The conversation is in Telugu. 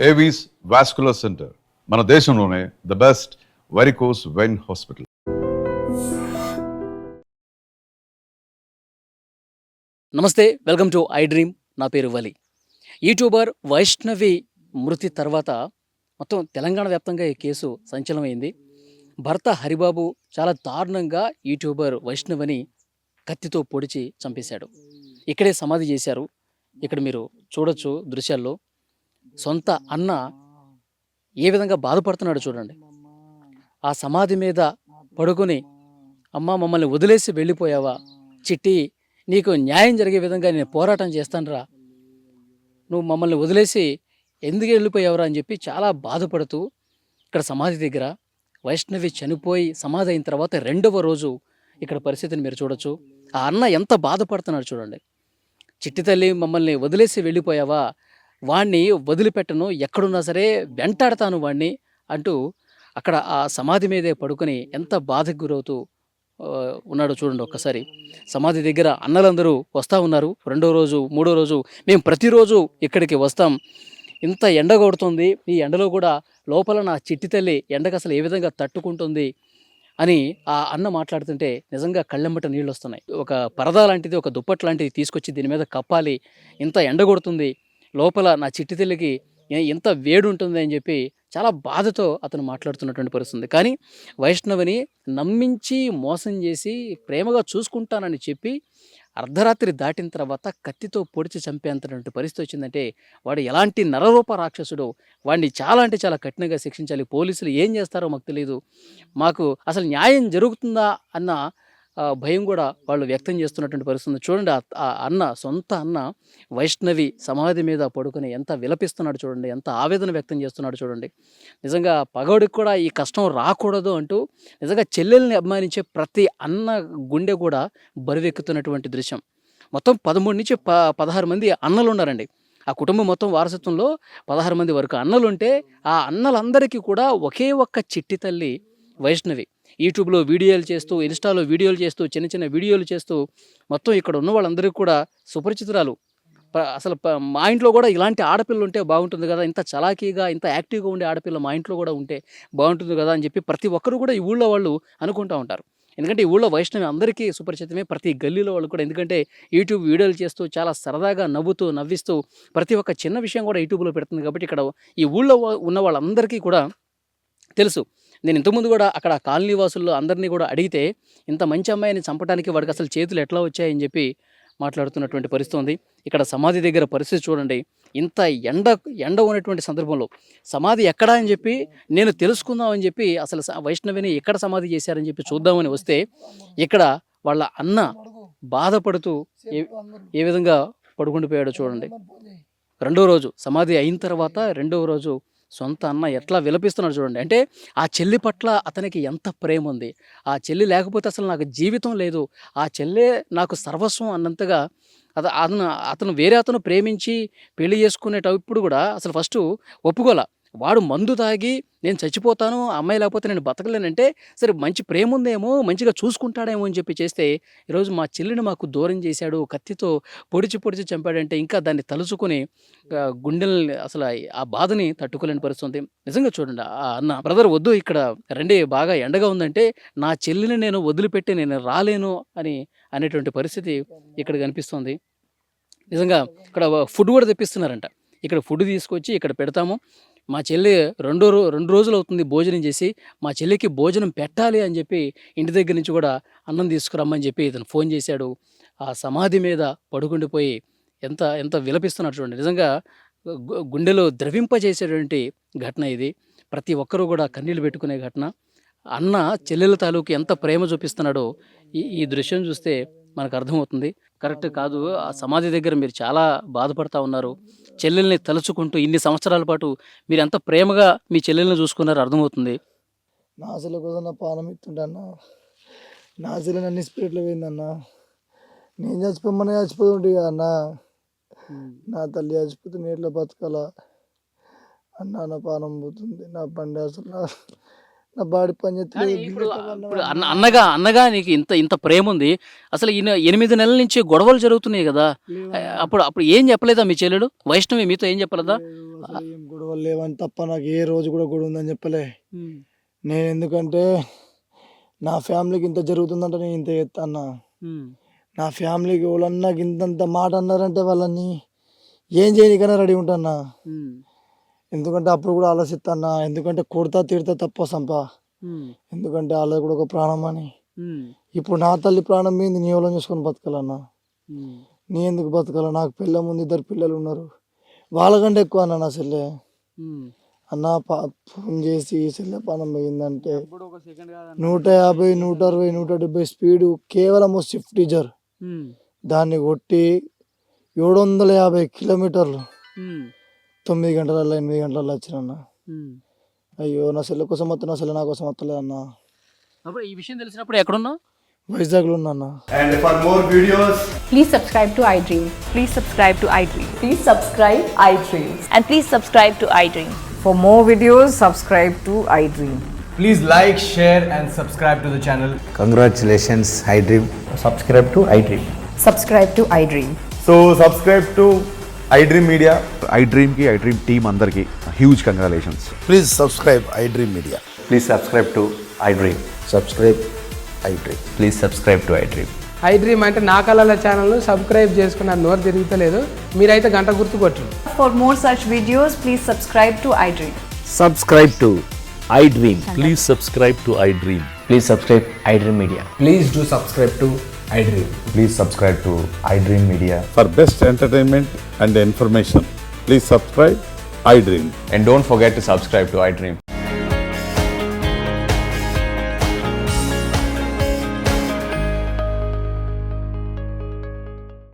ఏవీస్ వాస్కులర్ సెంటర్ మన దేశంలోనే the best varicose vein hospital. నమస్తే, వెల్కమ్ టు ఐ డ్రీమ్. నా పేరు వలి. యూట్యూబర్ వైష్ణవి మృతి తర్వాత మొత్తం తెలంగాణ వ్యాప్తంగా ఈ కేసు సంచలనమైంది. భర్త హరిబాబు చాలా దారుణంగా యూట్యూబర్ వైష్ణవిని కత్తితో పొడిచి చంపేశాడు. ఇక్కడే సమాధి చేశారు. ఇక్కడ మీరు చూడొచ్చు దృశ్యాల్లో. సొంత అన్న ఏ విధంగా బాధపడుతున్నాడు చూడండి. ఆ సమాధి మీద పడుకొని, అమ్మ మమ్మల్ని వదిలేసి వెళ్ళిపోయావా చిట్టి, నీకు న్యాయం జరిగే విధంగా నేను పోరాటం చేస్తానురా, నువ్వు మమ్మల్ని వదిలేసి ఎందుకు వెళ్ళిపోయావురా అని చెప్పి చాలా బాధపడుతూ ఇక్కడ సమాధి దగ్గర వైష్ణవి చనిపోయి సమాధి అయిన తర్వాత రెండవ రోజు ఇక్కడ పరిస్థితిని మీరు చూడొచ్చు. ఆ అన్న ఎంత బాధపడుతున్నాడు చూడండి. చిట్టి తల్లి, మమ్మల్ని వదిలేసి వెళ్ళిపోయావా, వాణ్ణి వదిలిపెట్టను, ఎక్కడున్నా సరే వెంటాడతాను వాణ్ణి అంటూ అక్కడ ఆ సమాధి మీదే పడుకొని ఎంత బాధకు గురవుతూ ఉన్నాడో చూడండి ఒక్కసారి. సమాధి దగ్గర అన్నలందరూ వస్తూ ఉన్నారు. రెండో రోజు, మూడో రోజు, మేము ప్రతిరోజు ఇక్కడికి వస్తాం, ఇంత ఎండ కొడుతుంది, ఈ ఎండలో కూడా లోపల నా చిట్టి తల్లి ఎండకు అసలు ఏ విధంగా తట్టుకుంటుంది అని ఆ అన్న మాట్లాడుతుంటే నిజంగా కళ్ళెంబట నీళ్ళు వస్తున్నాయి. ఒక పరదా లాంటిది, ఒక దుప్పట్ లాంటిది తీసుకొచ్చి దీని మీద కప్పాలి, ఇంత ఎండ కొడుతుంది, లోపల నా చిట్టి తల్లికి ఎంత వేడి ఉంటుంది అని చెప్పి చాలా బాధతో అతను మాట్లాడుతున్నటువంటి పరిస్థితుంది. కానీ వైష్ణవిని నమ్మించి మోసం చేసి ప్రేమగా చూసుకుంటానని చెప్పి అర్ధరాత్రి దాటిన తర్వాత కత్తితో పొడిచి చంపేంతటువంటి పరిస్థితి వచ్చిందంటే వాడు ఎలాంటి నరరూప రాక్షసుడో, వాడిని చాలా అంటే చాలా కఠినంగా శిక్షించాలి. పోలీసులు ఏం చేస్తారో మాకు తెలియదు, మాకు అసలు న్యాయం జరుగుతుందా అన్న భయం కూడా వాళ్ళు వ్యక్తం చేస్తున్నటువంటి పరిస్థితి చూడండి. ఆ అన్న, సొంత అన్న వైష్ణవి సమాధి మీద పడుకొని ఎంత విలపిస్తున్నాడు చూడండి, ఎంత ఆవేదన వ్యక్తం చేస్తున్నాడు చూడండి. నిజంగా పగోడికి కూడా ఈ కష్టం రాకూడదు అంటూ నిజంగా చెల్లెల్ని అభిమానించే ప్రతి అన్న గుండె కూడా బరువెక్కుతున్నటువంటి దృశ్యం. మొత్తం 13 నుంచి 16 మంది అన్నలు ఉన్నారండి. ఆ కుటుంబం మొత్తం వారసత్వంలో 16 మంది వరకు అన్నలుంటే ఆ అన్నలందరికీ కూడా ఒకే ఒక్క చిట్టి తల్లి వైష్ణవి. యూట్యూబ్లో వీడియోలు చేస్తూ, ఇన్స్టాలో వీడియోలు చేస్తూ, చిన్న చిన్న వీడియోలు చేస్తూ మొత్తం ఇక్కడ ఉన్న వాళ్ళందరికీ కూడా సుపరిచితురాలు. అసలు మా ఇంట్లో కూడా ఇలాంటి ఆడపిల్ల ఉంటే బాగుంటుంది కదా, ఇంత చలాకీగా ఇంత యాక్టివ్గా ఉండే ఆడపిల్ల మా ఇంట్లో కూడా ఉంటే బాగుంటుంది కదా అని చెప్పి ప్రతి ఒక్కరు కూడా ఈ ఊళ్ళో వాళ్ళు అనుకుంటూ ఉంటారు. ఎందుకంటే ఈ ఊళ్ళో వైష్ణవి అందరికీ సుపరిచితమే, ప్రతి గల్లీలో వాళ్ళు కూడా. ఎందుకంటే యూట్యూబ్ వీడియోలు చేస్తూ చాలా సరదాగా నవ్వుతూ నవ్విస్తూ ప్రతి ఒక్క చిన్న విషయం కూడా యూట్యూబ్లో పెడుతుంది. కాబట్టి ఇక్కడ ఈ ఊళ్ళో ఉన్న వాళ్ళందరికీ కూడా తెలుసు. నేను ఇంతకుముందు కూడా అక్కడ కాలనీ వాసుల్లో అందరినీ కూడా అడిగితే ఇంత మంచి అమ్మాయిని చంపడానికి వాడికి అసలు చేతులు ఎట్లా వచ్చాయని చెప్పి మాట్లాడుతున్నటువంటి పరిస్థితి ఉంది. ఇక్కడ సమాధి దగ్గర పరిస్థితి చూడండి. ఇంత ఎండ ఉన్నటువంటి సందర్భంలో సమాధి ఎక్కడా అని చెప్పి నేను తెలుసుకుందామని చెప్పి అసలు వైష్ణవిని ఎక్కడ సమాధి చేశారని చెప్పి చూద్దామని వస్తే ఇక్కడ వాళ్ళ అన్న బాధపడుతూ ఏ విధంగా పడుకుండిపోయాడో చూడండి. రెండో రోజు సమాధి అయిన తర్వాత రెండవ రోజు సొంత అన్న ఎట్లా విలపిస్తున్నాడు చూడండి. అంటే ఆ చెల్లి పట్ల అతనికి ఎంత ప్రేమ ఉంది, ఆ చెల్లి లేకపోతే అసలు నాకు జీవితం లేదు, ఆ చెల్లె నాకు సర్వస్వం అన్నంతగా అతను వేరే అతను ప్రేమించి పెళ్లి చేసుకునేటప్పుడు కూడా అసలు ఫస్ట్ ఒప్పుకోలే. వాడు మందు తాగి నేను చచ్చిపోతాను, ఆ అమ్మాయి లేకపోతే నేను బతకలేనంటే సరే మంచి ప్రేమ ఉందేమో, మంచిగా చూసుకుంటాడేమో అని చెప్పి చేస్తే ఈరోజు మా చెల్లిని మాకు దూరం చేశాడు, కత్తితో పొడిచి చంపాడంటే ఇంకా దాన్ని తలుచుకొని గుండెల్ని అసలు ఆ బాధని తట్టుకోలేని పరిస్థితి. నిజంగా చూడండి, ఆ అన్న బ్రదర్ వద్దు ఇక్కడ రండి, బాగా ఎండగా ఉందంటే నా చెల్లిని నేను వదిలిపెట్టి నేను రాలేను అని అనేటువంటి పరిస్థితి ఇక్కడ కనిపిస్తుంది. నిజంగా ఇక్కడ ఫుడ్ కూడా తెప్పిస్తున్నారంట. ఇక్కడ ఫుడ్ తీసుకొచ్చి ఇక్కడ పెడతాము, మా చెల్లి 2 రోజులు అవుతుంది భోజనం చేసి, మా చెల్లికి భోజనం పెట్టాలి అని చెప్పి ఇంటి దగ్గర నుంచి కూడా అన్నం తీసుకురమ్మని చెప్పి ఇతను ఫోన్ చేశాడు. ఆ సమాధి మీద పడుకుండిపోయి ఎంత ఎంత విలపిస్తున్నాడు చూడండి. నిజంగా గుండెలో ద్రవింపజేసేటువంటి ఘటన ఇది. ప్రతి ఒక్కరూ కూడా కన్నీళ్ళు పెట్టుకునే ఘటన. అన్న చెల్లెల తాలూకు ఎంత ప్రేమ చూపిస్తున్నాడో ఈ దృశ్యం చూస్తే మనకు అర్థమవుతుంది. కరెక్ట్ కాదు, ఆ సమాధి దగ్గర మీరు చాలా బాధపడతా ఉన్నారు. చెల్లెల్ని తలుచుకుంటూ ఇన్ని సంవత్సరాల పాటు మీరు ఎంత ప్రేమగా మీ చెల్లెల్ని చూసుకున్నారో అర్థమవుతుంది. నా చెల్లె కోసం నా పానం ఇస్తుంటన్న, నా చెల్లె నన్ను స్పిరిట్లో పోయిందన్న, నేను చచ్చిపోమని చచ్చిపోతుంటే అన్న, నా తల్లి చచ్చిపోతే నేను బతకాల అన్న, నా పానం పోతుంది, నా బండి అసలు నా బాడీ పని కానీ చేస్తలేదు. ఇప్పుడు ఇప్పుడు అన్నగా నీకు ఇంత ప్రేమ ఉంది. అసలు ఈయన 8 నెలల నుంచి గొడవలు జరుగుతున్నాయి కదా. అప్పుడు ఏం చెప్పలేదా మీ చెల్లెడు వైష్ణవి మీతో ఏం చెప్పలేదా? అసలు ఏం గొడవలు లేవని తప్ప నాకు ఏ రోజు కూడా గొడవ ఉందని చెప్పలే. నేను ఎందుకంటే నా ఫ్యామిలీకి ఇంత జరుగుతుందంటే నేను ఇంత చేస్తాను. నా ఫ్యామిలీకి వాళ్ళన్నా ఇంతంత మాట అన్నారంటే వాళ్ళని ఏం చేయనికైనా రెడీ ఉంటానా. ఎందుకంటే అప్పుడు కూడా ఆలోచిస్తానా, ఎందుకంటే కొడతా తిడతా తప్ప సంప, ఎందుకంటే వాళ్ళది కూడా ఒక ప్రాణం అని. ఇప్పుడు నా తల్లి ప్రాణం మీద నీ ఎవరో చూసుకొని బతకాలన్నా. నీ ఎందుకు బతకాల? నాకు పిల్ల ముందు 2 పిల్లలు ఉన్నారు, వాళ్ళకంటే ఎక్కువ అన్న నా చెల్లె. అన్న ఫోన్ చేసి చెల్లె పానం పోయిందంటే 150, 160, 170 స్పీడు కేవలం స్విఫ్ట్ డిజైర్ దాన్ని కొట్టి 750 కిలోమీటర్లు 9 గంటలలో 8 గంటలలో వచ్చినన్న. అయ్యో నా చెల్లె కోసం వస్తా, నా చెల్లె నా కోసం వస్తలే అన్న. అప్పుడు ఈ విషయం తెలిసినప్పుడు ఎక్కడున్నావు? వైజాగ్లో ఉన్నా. And for more videos, Please subscribe to iDream. Please subscribe to iDream. Please subscribe iDream. And please subscribe to iDream. For more videos, subscribe to iDream. please like, share and subscribe to the channel. Congratulations, iDream. Subscribe to iDream. Subscribe to iDream. So subscribe to iDream Media. iDream team అందరికి huge congratulations. Please subscribe iDream Media. Please subscribe to iDream. Subscribe iDream. Please subscribe to iDream. iDream అంటే నా కళల ఛానల్ను సబ్స్క్రైబ్ చేసుకున్న నోరు తిరుగుతలేదు, మీరైతే గంట గుర్తు కొట్టండి. For more such videos, please subscribe to iDream. Subscribe to iDream. Please subscribe to iDream. Please subscribe iDream Media. Please do subscribe to iDream. Please subscribe to iDream Media. For best entertainment and information, please subscribe iDream. And don't forget to subscribe to iDream.